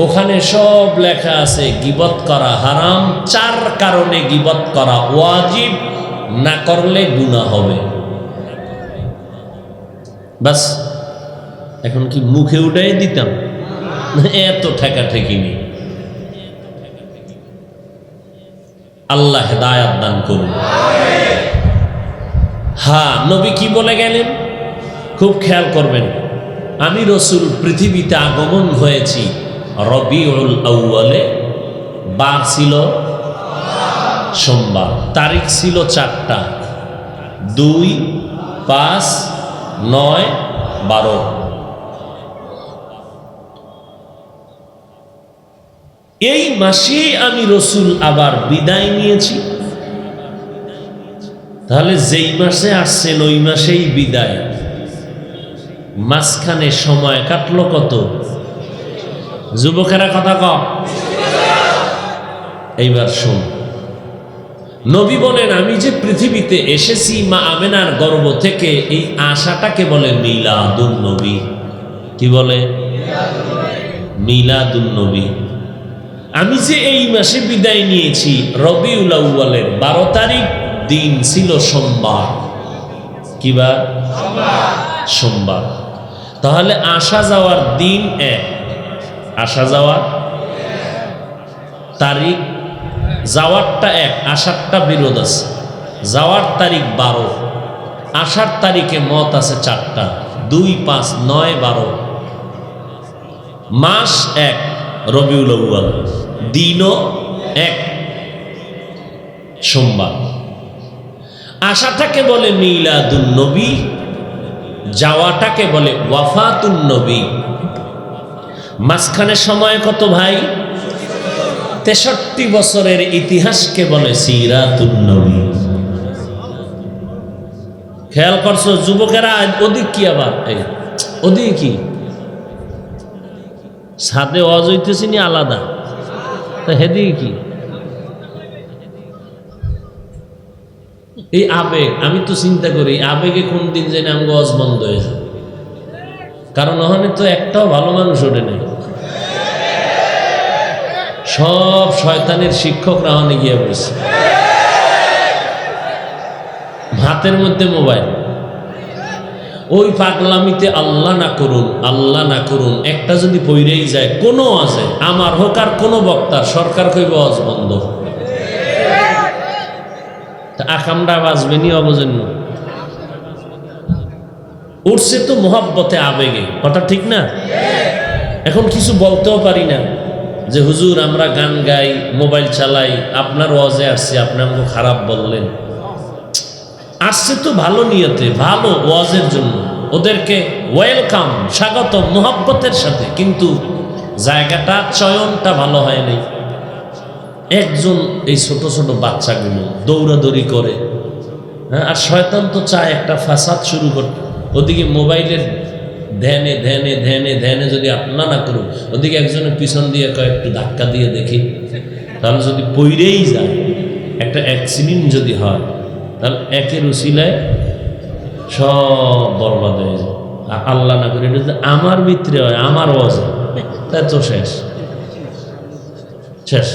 ওখানে সব লেখা আছে গীবত করা হারাম, ৪ কারণে গীবত করা ওয়াজিব, না করলে গুনাহ হবে। বাস, এখন কি মুখে উঠাই দিতাম? এত ঠেকা ঠেকি নেই। আল্লাহ হেদায়াত দান করুন। হ্যাঁ, নবী কি বলে গেলেন খুব খেয়াল করবেন। আমি রসুল পৃথিবীতে আগমন হয়েছি রবিউল আউয়ালে, বার ছিল সোমবার, তারিখ ছিল 4টা, 2, 5, 9, 12। এই মাসে আমি রসুল আবার বিদায় নিয়েছি। তাহলে যেই মাসে আসছেন ওই মাসেই বিদায়, মাঝখানে সময় কাটলো কত? যুবকেরা কথা কম। এইবার শোন, নবী বলেন আমি যে পৃথিবীতে এসেছি মা আমেনার গর্ভ থেকে, এই আশাটাকে বলে মিলাদুন নবী। কি বলে? মিলাদুন নবী। আমি যে এই মাসে বিদায় নিয়েছি রবিউল আউয়ালের 12 তারিখ, দিন ছিল সোমবার। কি বার? সোমবার। তাহলে আসা যাওয়ার দিন এক, আসা যাওয়ার তারিখ, যাওয়ারটা এক, আসারটা বিরোধ আছে। যাওয়ার তারিখ 12, আসার তারিখে মত আছে 4টা, 2, 5, 9, 12। মাস এক, রবিউল আউয়াল, দিনও এক, সোমবার। আশাটাকে বলে মিলাদুন নবী, যাওয়াটাকে বলে ওয়াফাতুন নবী। মাঝখানে সময় কত ভাই? 63 বছরের ইতিহাসকে বলে সিরাতুন নবী। খেয়াল করছো যুবকেরা? ওদিক কি আবার? ওদিক কি সাথে ওয়াজ হইতেছি নি আলাদা? তা হেদিকে কি? এই আবেগ, আমি তো চিন্তা করি আবেগে কোন দিন যেন আমার ওয়াজ বন্ধ হয়ে যায়। কারণ ওখানে তো একটাও ভালো মানুষ ওঠে নেই, সব শয়তানের শিক্ষকরা ওখানে গিয়ে বসে, হাতের মধ্যে মোবাইল। ওই পাগলামিতে আল্লাহ না করুন, আল্লাহ না করুন, একটা যদি পইরেই যায় কোনো আছে, আমার হোক আর কোনো বক্তার, সরকার কইবে ওয়াজ বন্ধ, আকামটা বাজবে নি অবজন্য। উঠছে তো মোহাব্বতে আবেগে, কথা ঠিক না? এখন কিছু বলতেও পারি না যে হুজুর আমরা গান গাই, মোবাইল চালাই, আপনার ওয়াজে আসছে, আপনি আমাকে খারাপ বললেন। আসছে তো ভালো নিয়তে, ভালো ওয়াজের জন্য, ওদেরকে ওয়েলকাম, স্বাগত, মোহাব্বতের সাথে, কিন্তু জায়গাটা চয়নটা ভালো হয় নাই। একজন এই ছোট ছোট বাচ্চাগুলো দৌড়াদৌড়ি করে, হ্যাঁ, আর শয়তান তো চায় একটা ফাসাদ শুরু করতে। ওদিকে মোবাইলের ধ্যানে ধ্যানে ধ্যানে ধ্যানে যদি আপনা না করুন, ওদিকে একজনের পিছন দিয়ে কয়েকটু ধাক্কা দিয়ে দেখি, তাহলে যদি পইরেই যায়, একটা অ্যাক্সিডেন্ট যদি হয় তাহলে একের উসিলায় সব বরবাদ হয়ে যায়। আর আল্লাহ না করে এটা যদি আমার ভিতরে হয়, আমার ওয়াজে, তাই তো শেষ শেষ।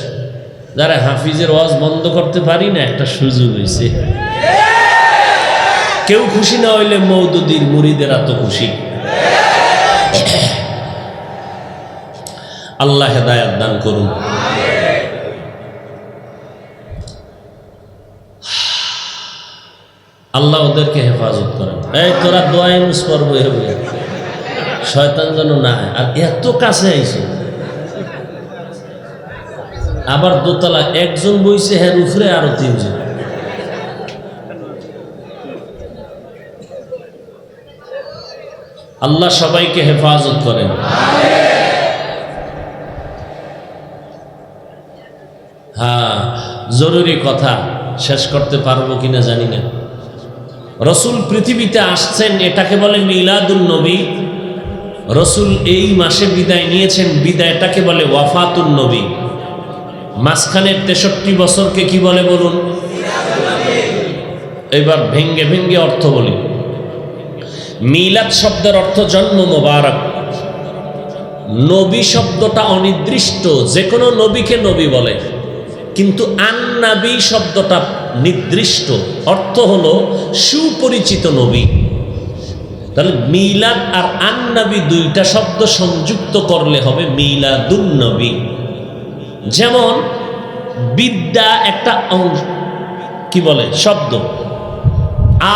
যারা হাফিজের ওয়াজ বন্ধ করতে পারি না, একটা সুযোগ হয়েছে। কেউ খুশি না হইলে মওদুদির মুরিদেরা তো খুশি। আল্লাহ হেদায়েত দান করুন। আল্লাহ ওদেরকে হেফাজত করেন। এই তোরা দোয়া ইউজ করবো, শয়তান যেন না। আর এত কাছে আইছে, আবার দোতলা একজন বইছে, হ্যাঁ উপরে আরো তিনজন। আল্লাহ সবাইকে হেফাজত করেন। হ্যাঁ, জরুরি কথা শেষ করতে পারবো কিনা জানি না। রসুল পৃথিবীতে আসছেন, এটাকে বলে মিলাদুন নবী। রসুল এই মাসে বিদায় নিয়েছেন, বিদায়টাকে বলে ওয়াফাতুন নবী। মাঝখানের 63 বছরকে কি বলে বলুন? এবার ভেঙ্গে ভেঙ্গে অর্থ বলি। মিলাদ শব্দের অর্থ জন্ম মোবারক। নবী শব্দটা অনির্দিষ্ট, যে কোনো নবীকে নবী বলে, কিন্তু আন-নবী শব্দটা নির্দিষ্ট, অর্থ হলো সুপরিচিত নবী। তাহলে মিলাদ আর আন-নবী দুইটা শব্দ সংযুক্ত করলে হবে মিলাদুন নবী। যেমন বিদ্যা একটা কি বলে শব্দ,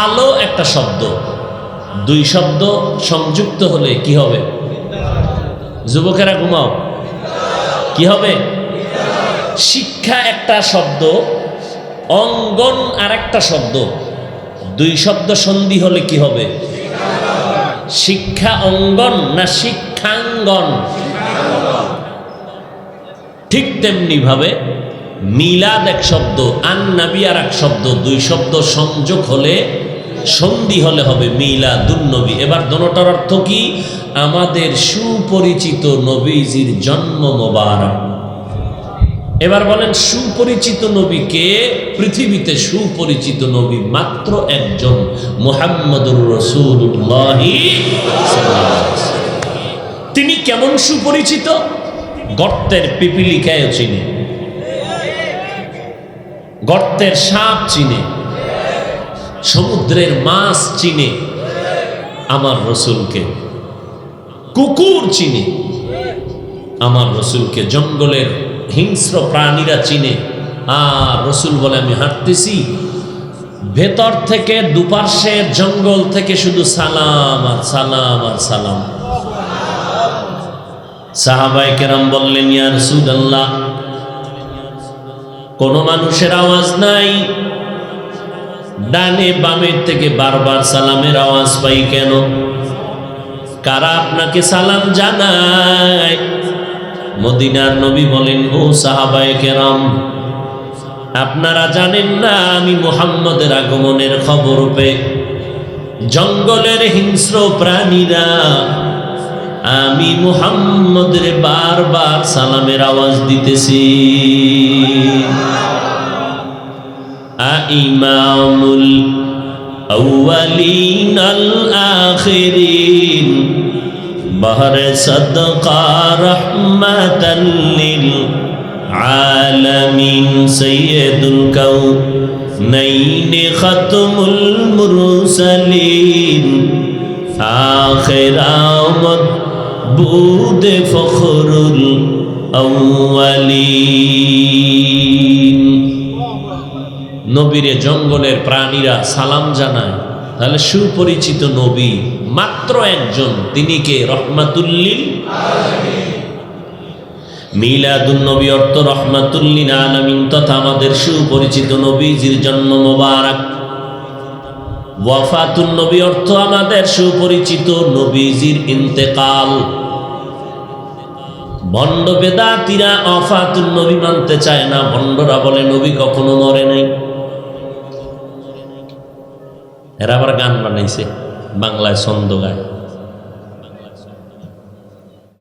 আলো একটা শব্দ, দুই শব্দ সংযুক্ত হলে কি হবে? যুবকেরা ঘুমাও, কি হবে? শিক্ষা একটা শব্দ, অঙ্গন আর একটা শব্দ, দুই শব্দ সন্ধি হলে কি হবে? শিক্ষা অঙ্গন না শিক্ষাঙ্গন? ঠিক তেমনি ভাবে মিলাদ এক শব্দ, আন-নবী আর এক শব্দ, দুই শব্দ সংযোগ হলে, সন্ধি হলে হবে মিলাদুন নবী। এবার দোনোটার অর্থ কি? আমাদের সুপরিচিত নবীজির জন্ম মোবারক। এবার বলেন, সুপরিচিত নবীকে? পৃথিবীতে সুপরিচিত নবী মাত্র একজন, মুহাম্মদুর রাসূলুল্লাহ। তিনি কেমন সুপরিচিত? গর্তের পিপিলিকায় চিনে, গর্তের সাপ চিনে, সমুদ্রের মাছ চিনে আমার রসুলকে, কুকুর চিনে আমার রসুলকে, জঙ্গলের হিংস্র প্রাণীরা চিনে। আর রসুল বলে, আমি হাঁটতেছি, ভেতর থেকে দুপার্শ্বের জঙ্গল থেকে শুধু সালাম আর সালাম আর সালাম। সাহাবায়ে কেরাম বললেন, ইয়া রাসূলুল্লাহ, কোন মানুষের আওয়াজ নাই, ডানে বামের থেকে বারবার সালামের আওয়াজ পাই কেন? কারা আপনাকে সালাম জানায়? মদিনার নবী বলেন, ও সাহাবায়ে কেরাম, আপনারা জানেন না আমি মুহাম্মদের আগমনের খবর পেয়ে জঙ্গলের হিংস্র প্রাণীরা আমি মুহাম্মদের বারবার সালামের আওয়াজ দিতেছি। ইমামুল আউয়ালিন আল আখিরিন বাহরে সাদকা রাহমাতাল লিল আলামিন সাইয়্যিদুল কাউনাইন খাতমুল মুরসালিন আখিরামত বুদ ফখরুল আউয়ালিন। নবীরে জঙ্গলের প্রাণীরা সালাম জানায়, তাহলে সুপরিচিত নবী মাত্র একজন, তিনি কে? রহমাতুল লিল আলামিন। মিলাদুন নবী অর্থ রহমাতুল লিল আলামিন, তথা আমাদের সুপরিচিত নবীজির জন্ম মোবারক। ওয়াফাতুন নবী অর্থ আমাদের সুপরিচিত নবীজির ইন্তেকাল। ভণ্ড বেদাতীরা ওয়াফাতুন নবী মানতে চায় না, ভণ্ডরা বলে নবী কখনো মরে নাই। এরা আবার গান বানাইছে, বাংলায় ছন্দ গায়।